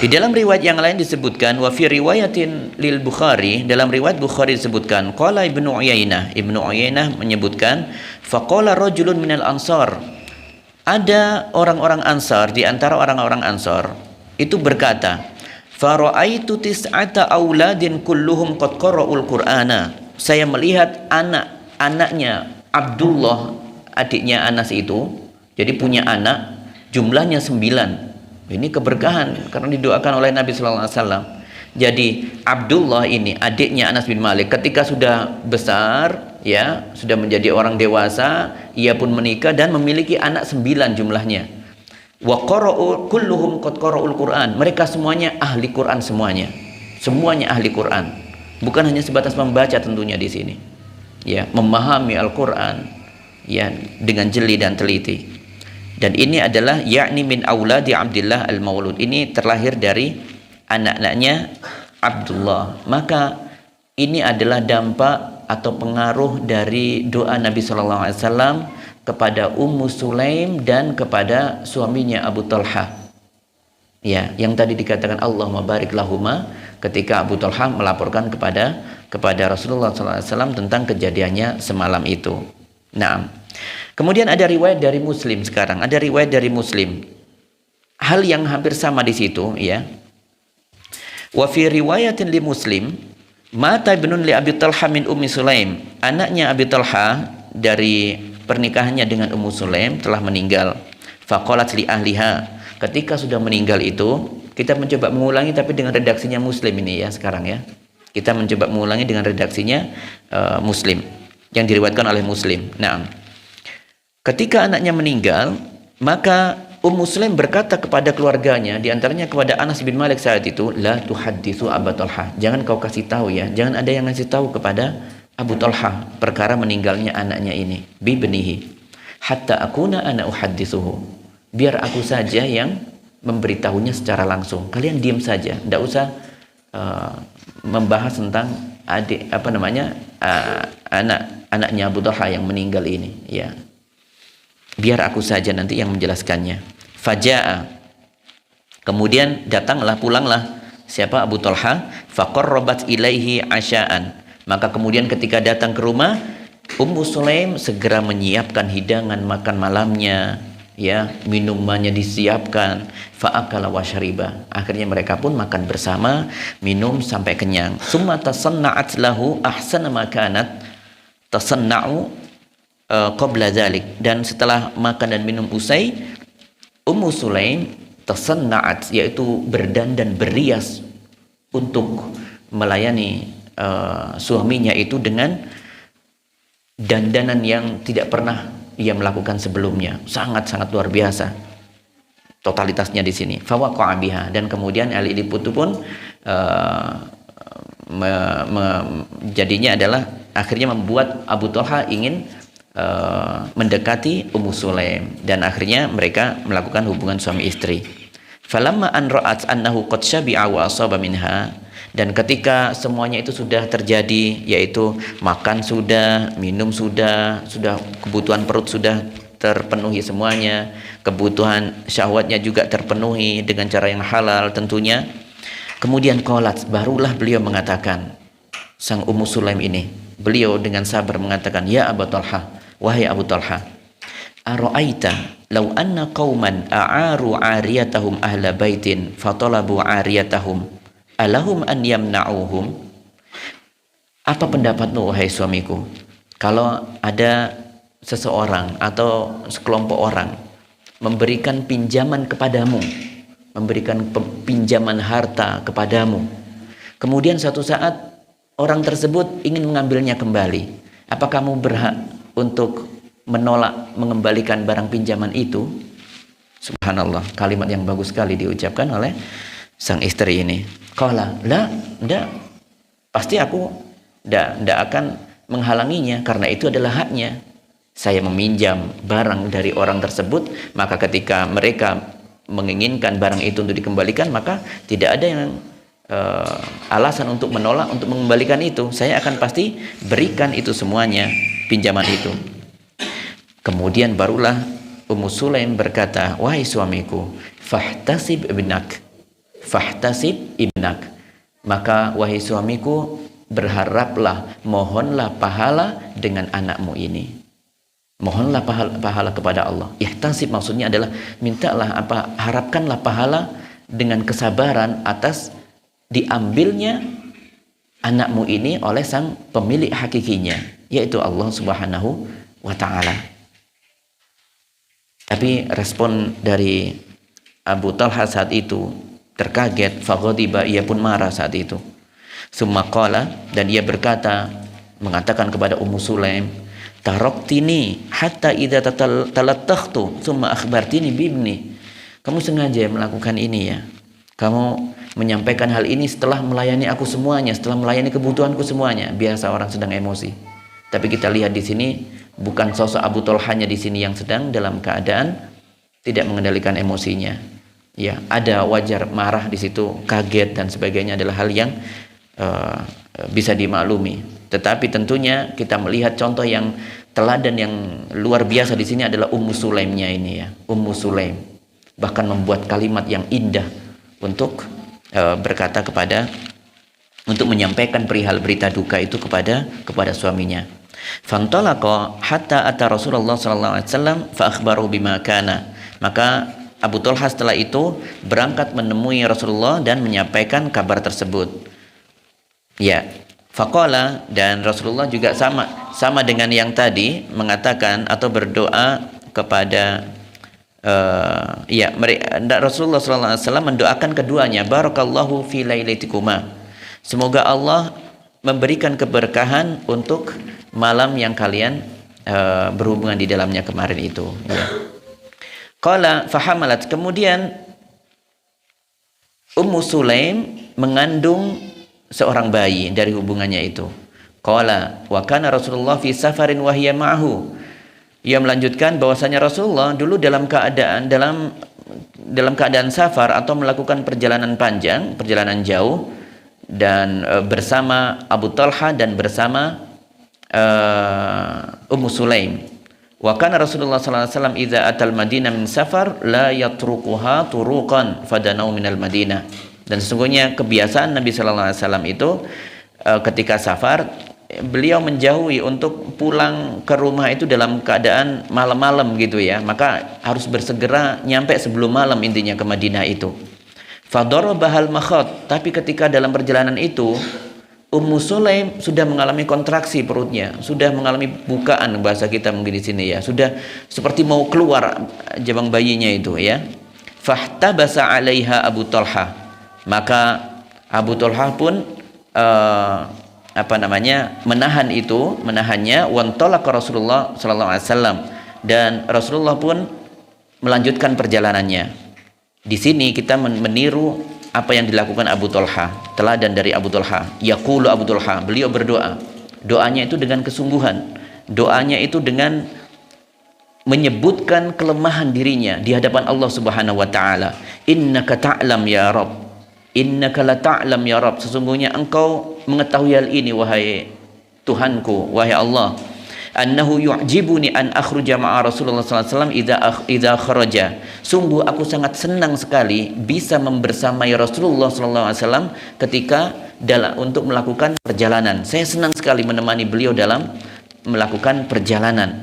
di dalam riwayat yang lain disebutkan, wa fi riwayatin lil Bukhari, dalam riwayat Bukhari disebutkan, qala Ibnu Uyainah menyebutkan, faqala rajulun minal ansar, ada orang-orang Ansar, di antara orang-orang Ansar itu berkata, fara'aitu tis'ata auladin kulluhum qad qara'ul Qur'ana, saya melihat anaknya Abdullah, adiknya Anas itu, jadi punya anak jumlahnya 9. Ini keberkahan karena didoakan oleh Nabi Sallallahu Alaihi Wasallam. Jadi Abdullah ini adiknya Anas bin Malik, ketika sudah besar, ya, sudah menjadi orang dewasa, ia pun menikah dan memiliki anak 9 jumlahnya. Wa qara'u kulluhum qad qara'ul Qur'an, mereka semuanya ahli Quran, semuanya ahli Quran, bukan hanya sebatas membaca tentunya di sini, ya, memahami Al-Quran, ya, dengan jeli dan teliti. Dan ini adalah yakni min auladi Abdullah al-Maulud, ini terlahir dari anak-anaknya Abdullah. Maka ini adalah dampak atau pengaruh dari doa Nabi Sallallahu Alaihi Wasallam kepada Ummu Sulaim dan kepada suaminya Abu Talha, ya, yang tadi dikatakan Allahumma barik lahuma ketika Abu Talha melaporkan kepada Rasulullah SAW tentang kejadiannya semalam itu. Nah, kemudian ada riwayat dari Muslim sekarang. Ada riwayat dari Muslim. Hal yang hampir sama di situ, ya. Wa fi riwayatin li Muslim, mata ibnun li Abi Talha min Ummi Sulaim. Anaknya Abi Talha dari pernikahannya dengan Ummu Sulaim telah meninggal. Faqalat li ahliha. Ketika sudah meninggal itu, kita mencoba mengulangi tapi dengan redaksinya Muslim ini ya sekarang ya. Kita mencoba mengulangi dengan redaksinya Muslim yang diriwayatkan oleh Muslim. Nah, ketika anaknya meninggal, maka Ummu Sulaim berkata kepada keluarganya, di antaranya kepada Anas bin Malik saat itu, la tuhadditsu Abu Talha. Jangan kau kasih tahu ya, jangan ada yang ngasih tahu kepada Abu Talha perkara meninggalnya anaknya ini, bi benihi. Hatta akuna ana uhadditsuhu. Biar aku saja yang memberitahunya secara langsung. Kalian diam saja, tidak usah membahas tentang anaknya Abu Talha yang meninggal ini, ya. Biar aku saja nanti yang menjelaskannya. Faja'a. Kemudian pulanglah siapa Abu Talha, faqarrabat ilaihi asya'an. Maka kemudian ketika datang ke rumah, Ummu Sulaim segera menyiapkan hidangan makan malamnya, ya, minumannya disiapkan, fa'akala wa syariba. Akhirnya mereka pun makan bersama, minum sampai kenyang. Summa tasanna'at lahu ahsana ma kanat tasanna'u qabla dzalik. Dan setelah makan dan minum usai, Ummu Sulaim tasanna'at, yaitu berdandan berias untuk melayani suaminya itu dengan dandanan yang tidak pernah ia melakukan sebelumnya. Sangat-sangat luar biasa totalitasnya di sini. Fawaqa'a biha. Dan kemudian Ali Putu pun jadinya adalah akhirnya membuat Abu Talha ingin mendekati Ummu Sulaim, dan akhirnya mereka melakukan hubungan suami istri. Falamma an ra'at annahu qad syabi'a wa asaba minha. Dan ketika semuanya itu sudah terjadi, yaitu makan sudah, minum sudah kebutuhan perut sudah terpenuhi semuanya, kebutuhan syahwatnya juga terpenuhi dengan cara yang halal tentunya. Kemudian qalat, barulah beliau mengatakan, sang Ummu Sulaim ini, beliau dengan sabar mengatakan, ya Abu Talha, wahai Abu Talha, ara'aita law anna qauman a'aru 'ariyatahum ahla baitin fatalabu 'ariyatahum alahum an yamna'uhum. Apa pendapatmu wahai suamiku, kalau ada seseorang atau sekelompok orang memberikan pinjaman kepadamu, memberikan pinjaman harta kepadamu, kemudian suatu saat orang tersebut ingin mengambilnya kembali, apa kamu berhak untuk menolak mengembalikan barang pinjaman itu? Subhanallah, kalimat yang bagus sekali diucapkan oleh sang istri ini. Qala, la, enggak. Pasti aku enggak akan menghalanginya karena itu adalah haknya. Saya meminjam barang dari orang tersebut, maka ketika mereka menginginkan barang itu untuk dikembalikan, maka tidak ada yang alasan untuk menolak untuk mengembalikan itu. Saya akan pasti berikan itu semuanya, pinjaman itu. Kemudian barulah Ummu Sulaim berkata, wahai suamiku, fahtasib ibnak, maka wahai suamiku, berharaplah, mohonlah pahala dengan anakmu ini. Mohonlah pahala kepada Allah. Ihtasib maksudnya adalah mintalah harapkanlah pahala dengan kesabaran atas diambilnya anakmu ini oleh sang pemilik hakikinya, yaitu Allah Subhanahu wa ta'ala. Tapi respon dari Abu Talha saat itu terkaget, faghadiba, ia pun marah saat itu. Summa qala, dan ia mengatakan kepada Ummu Sulaim, taraktini hatta idza talattakhtu summa akhbartini bibni. Kamu sengaja melakukan ini ya. Kamu menyampaikan hal ini setelah melayani aku semuanya, setelah melayani kebutuhanku semuanya. Biasa orang sedang emosi. Tapi kita lihat di sini bukan sosok Abu Talhanya di sini yang sedang dalam keadaan tidak mengendalikan emosinya. Ya, ada wajar marah di situ, kaget dan sebagainya adalah hal yang bisa dimaklumi. Tetapi tentunya kita melihat contoh yang teladan yang luar biasa di sini adalah Ummu Sulaimnya ini ya. Ummu Sulaim bahkan membuat kalimat yang indah untuk berkata kepada untuk menyampaikan perihal berita duka itu kepada suaminya. Fantalaqa hatta ata Rasulullah sallallahu alaihi wasallam fa akhbaru bima kana. Maka Abu Talha setelah itu berangkat menemui Rasulullah dan menyampaikan kabar tersebut. Ya, faqala, dan Rasulullah juga sama dengan yang tadi mengatakan atau berdoa kepada Rasulullah sallallahu alaihi wasallam mendoakan keduanya, barakallahu fi lailatikuma. Semoga Allah memberikan keberkahan untuk malam yang kalian berhubungan di dalamnya kemarin itu. Ya. Qala fahamalat, kemudian Ummu Sulaim mengandung seorang bayi dari hubungannya itu. Qala wa kana Rasulullah fi safarin wa hiya ma'ahu. Ia melanjutkan bahwasanya Rasulullah dulu dalam keadaan safar atau melakukan perjalanan panjang, perjalanan jauh, dan bersama Abu Talha dan bersama Ummu Sulaim. Wa kana Rasulullah sallallahu alaihi wasallam idza atal Madinah min safar la yatrukuha turuqan fadanau minal Madinah. Dan sesungguhnya kebiasaan Nabi sallallahu alaihi wasallam itu ketika safar beliau menjauhi untuk pulang ke rumah itu dalam keadaan malam-malam gitu ya. Maka harus bersegera nyampe sebelum malam intinya ke Madinah itu. Fadarabahal makhot, tapi ketika dalam perjalanan itu Ummu Sulaim sudah mengalami kontraksi perutnya, sudah mengalami bukaan bahasa kita mungkin di sini ya, sudah seperti mau keluar jabang bayinya itu ya. Fahtabasa 'alaiha Abu Talha, maka Abu Talha pun menahannya, wantalaqa Rasulullah sallallahu alaihi wasallam, dan Rasulullah pun melanjutkan perjalanannya. Di sini kita meniru apa yang dilakukan Abu Talha, teladan dari Abu Talha. Yaqulu Abu Talha, beliau berdoa. Doanya itu dengan kesungguhan. Doanya itu dengan menyebutkan kelemahan dirinya di hadapan Allah Subhanahu wa taala. Innaka ta'lam ya Rabb. Innaka la ta'lam ya Rabb. Sesungguhnya engkau mengetahui hal ini wahai Tuhanku, wahai Allah. Annahu yu'jibuni an akhruja ma'a Rasulullah sallallahu alaihi wasallam idza kharaja. Sungguh aku sangat senang sekali bisa membersamai Rasulullah sallallahu alaihi wasallam ketika untuk melakukan perjalanan. Saya senang sekali menemani beliau dalam melakukan perjalanan.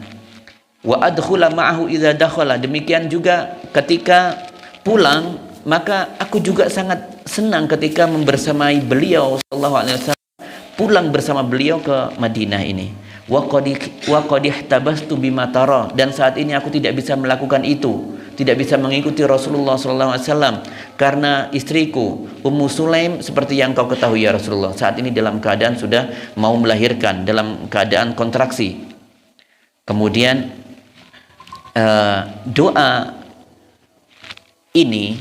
Wa adkhula ma'ahu idza dakhala. Demikian juga ketika pulang, maka aku juga sangat senang ketika membersamai beliau sallallahu alaihi wasallam, pulang bersama beliau ke Madinah ini. Wa qad ihtabastu bima tara, dan saat ini aku tidak bisa melakukan itu, tidak bisa mengikuti Rasulullah sallallahu alaihi wasallam karena istriku Ummu Sulaim seperti yang kau ketahui ya Rasulullah, saat ini dalam keadaan sudah mau melahirkan, dalam keadaan kontraksi. Kemudian doa ini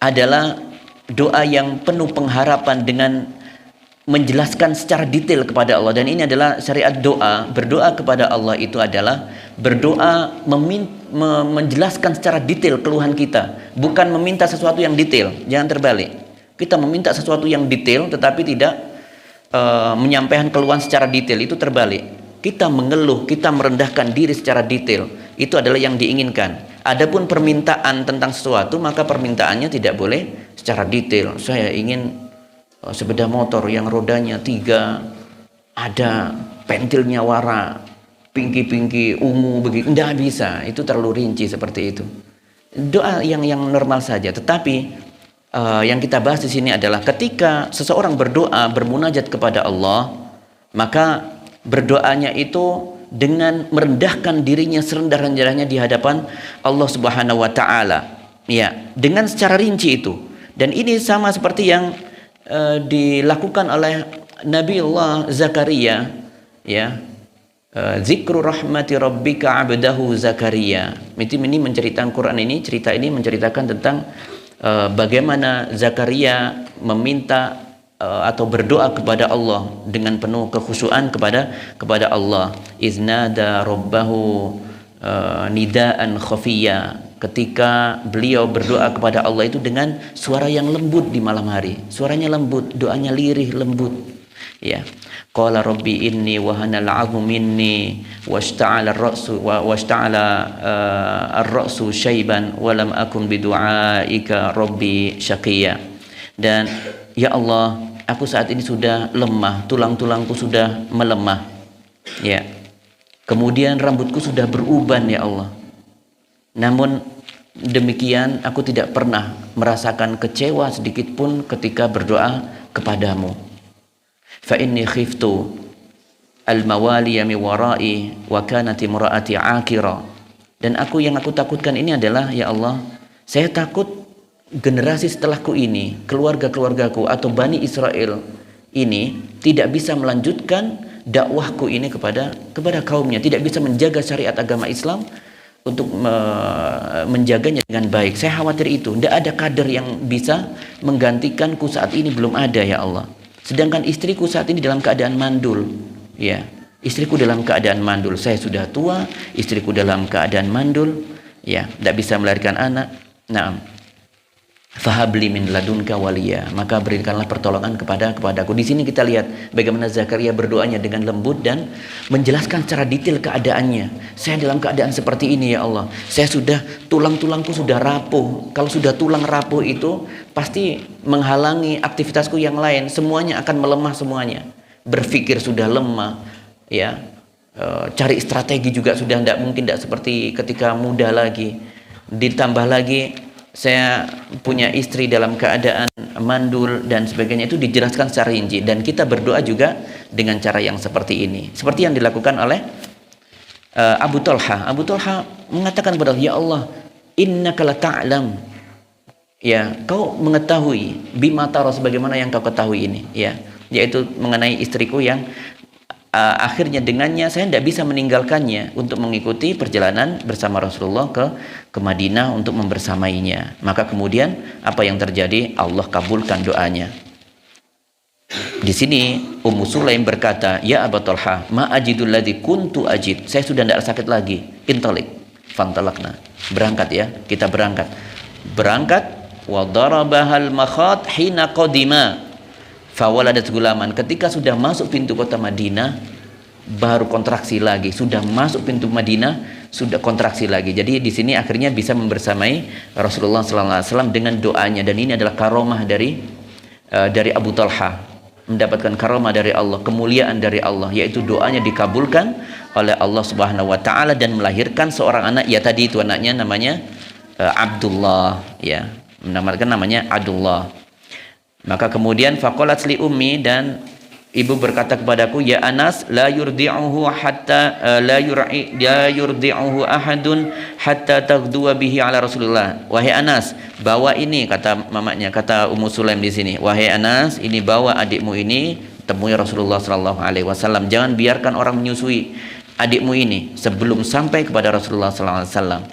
adalah doa yang penuh pengharapan dengan menjelaskan secara detail kepada Allah, dan ini adalah syariat doa. Berdoa kepada Allah itu adalah berdoa menjelaskan secara detail keluhan kita, bukan meminta sesuatu yang detail. Jangan terbalik, kita meminta sesuatu yang detail tetapi tidak menyampaikan keluhan secara detail, itu terbalik. Kita mengeluh, kita merendahkan diri secara detail, itu adalah yang diinginkan. Adapun permintaan tentang sesuatu, maka permintaannya tidak boleh secara detail. Saya ingin sepeda motor yang rodanya 3, ada pentilnya warna pinky ungu begitu, tidak bisa, itu terlalu rinci seperti itu. Doa yang normal saja. Tetapi yang kita bahas di sini adalah ketika seseorang berdoa, bermunajat kepada Allah, maka berdoanya itu dengan merendahkan dirinya serendah-rendahnya di hadapan Allah Subhanahu wa taala. Ya, dengan secara rinci itu. Dan ini sama seperti yang dilakukan oleh Nabiullah Zakaria, ya, zikru rahmati rabbika abdahu Zakaria. Ini menceritakan Quran ini, cerita ini menceritakan tentang bagaimana Zakaria meminta atau berdoa kepada Allah dengan penuh kekhusyuan kepada Allah. Iznada rabbahu nidaan khafiyya, ketika beliau berdoa kepada Allah itu dengan suara yang lembut di malam hari. Suaranya lembut, doanya lirih, lembut. Ya. Qala rabbi inni wahana al-'azmu minni washta'ala ar-ra'su syaiban wa lam akun bidu'aika rabbi syaqiyya. Dan ya Allah, aku saat ini sudah lemah, tulang-tulangku sudah melemah. Ya. Kemudian rambutku sudah beruban ya Allah. Namun demikian aku tidak pernah merasakan kecewa sedikit pun ketika berdoa kepadamu. Fa inni khiftu al-mawaliya mi warai wa kanat imraati akira. Dan yang aku takutkan ini adalah ya Allah, saya takut generasi setelahku ini, keluarga-keluargaku atau Bani Israel ini tidak bisa melanjutkan dakwahku ini kepada kaumnya, tidak bisa menjaga syariat agama Islam untuk menjaganya dengan baik. Saya khawatir itu, tidak ada kader yang bisa menggantikanku saat ini, belum ada ya Allah. Sedangkan istriku saat ini dalam keadaan mandul, ya, istriku dalam keadaan mandul. Saya sudah tua, istriku dalam keadaan mandul, ya, tidak bisa melahirkan anak. Naam. Fahabli min ladunka waliya, maka berikanlah pertolongan kepadaku. Di sini kita lihat bagaimana Zakaria berdoanya dengan lembut dan menjelaskan secara detail keadaannya. Saya dalam keadaan seperti ini ya Allah. Saya sudah, tulang-tulangku sudah rapuh. Kalau sudah tulang rapuh itu pasti menghalangi aktivitasku yang lain. Semuanya akan melemah semuanya. Berpikir sudah lemah, ya. Cari strategi juga sudah mungkin tidak seperti ketika muda lagi. Ditambah lagi saya punya istri dalam keadaan mandul dan sebagainya, itu dijelaskan secara rinci. Dan kita berdoa juga dengan cara yang seperti ini, seperti yang dilakukan oleh Abu Talha. Abu Talha mengatakan kepada Allah, ya Allah, innaka la ta'lam, ya, kau mengetahui bima tara, sebagaimana yang kau ketahui ini, ya, yaitu mengenai istriku yang akhirnya dengannya saya tidak bisa meninggalkannya untuk mengikuti perjalanan bersama Rasulullah ke Madinah untuk membersamainya. Maka kemudian apa yang terjadi? Allah kabulkan doanya. Di sini Ummu Sulaim berkata, ya Abu Talha, ma ajidul ladzi kuntu ajid. Saya sudah tidak sakit lagi. Intalik, fantalakna. Berangkat ya, kita berangkat. Wa darabahal makhat hina qadima. Fawaladat gulaman. Ketika sudah masuk pintu kota Madinah, baru kontraksi lagi. Sudah masuk pintu Madinah, sudah kontraksi lagi. Jadi di sini akhirnya bisa membersamai Rasulullah SAW dengan doanya. Dan ini adalah karomah dari Abu Talha, mendapatkan karomah dari Allah, kemuliaan dari Allah, yaitu doanya dikabulkan oleh Allah Subhanahu Wa Taala dan melahirkan seorang anak. Ya tadi itu anaknya namanya Abdullah, ya, namanya Abdullah. Maka kemudian faqalat li ummi, dan ibu berkata kepadaku, ya Anas, la yurdi'uhu ahadun hatta taghduwa bihi ala Rasulullah. Wahai Anas, bawa ini, kata mamanya, kata Ummu Sulaim di sini, wahai Anas, ini bawa adikmu ini temui Rasulullah sallallahu alaihi wasallam. Jangan biarkan orang menyusui adikmu ini sebelum sampai kepada Rasulullah sallallahu alaihi wasallam.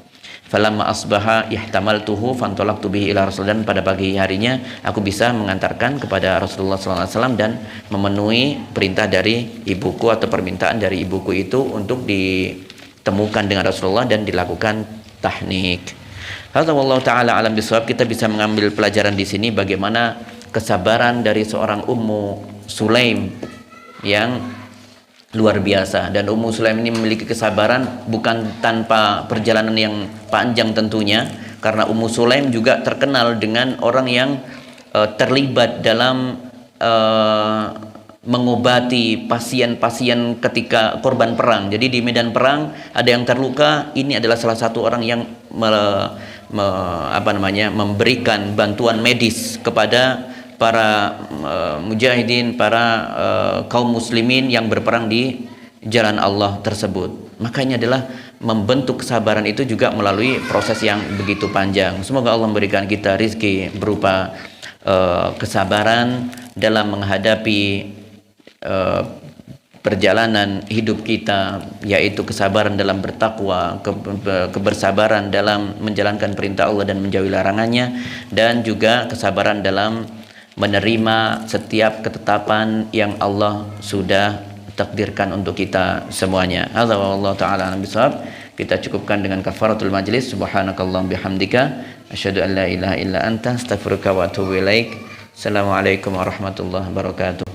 Falamma asbaha ihtamaltuhu fantolaktu bihi ila Rasul, dan pada pagi harinya aku bisa mengantarkan kepada Rasulullah SAW dan memenuhi perintah dari ibuku atau permintaan dari ibuku itu untuk ditemukan dengan Rasulullah dan dilakukan tahnik. Hadza wallahu taala alam bisawab. Kita bisa mengambil pelajaran di sini bagaimana kesabaran dari seorang Ummu Sulaim yang luar biasa. Dan Ummu Sulaim ini memiliki kesabaran bukan tanpa perjalanan yang panjang tentunya, karena Ummu Sulaim juga terkenal dengan orang yang terlibat dalam mengobati pasien-pasien ketika korban perang. Jadi di medan perang ada yang terluka, ini adalah salah satu orang yang memberikan bantuan medis kepada para mujahidin, para kaum muslimin yang berperang di jalan Allah tersebut. Makanya adalah membentuk kesabaran itu juga melalui proses yang begitu panjang. Semoga Allah memberikan kita rizki berupa kesabaran dalam menghadapi perjalanan hidup kita, yaitu kesabaran dalam bertakwa, kebersabaran dalam menjalankan perintah Allah dan menjauhi larangannya, dan juga kesabaran dalam menerima setiap ketetapan yang Allah sudah takdirkan untuk kita semuanya. Hadza wallahu taala alam bisawab. Kita cukupkan dengan kafaratul majlis. Subhanakallahumma bihamdika asyhadu an la ilaha illa anta astaghfiruka wa atubu ilaik. Assalamualaikum warahmatullahi wabarakatuh.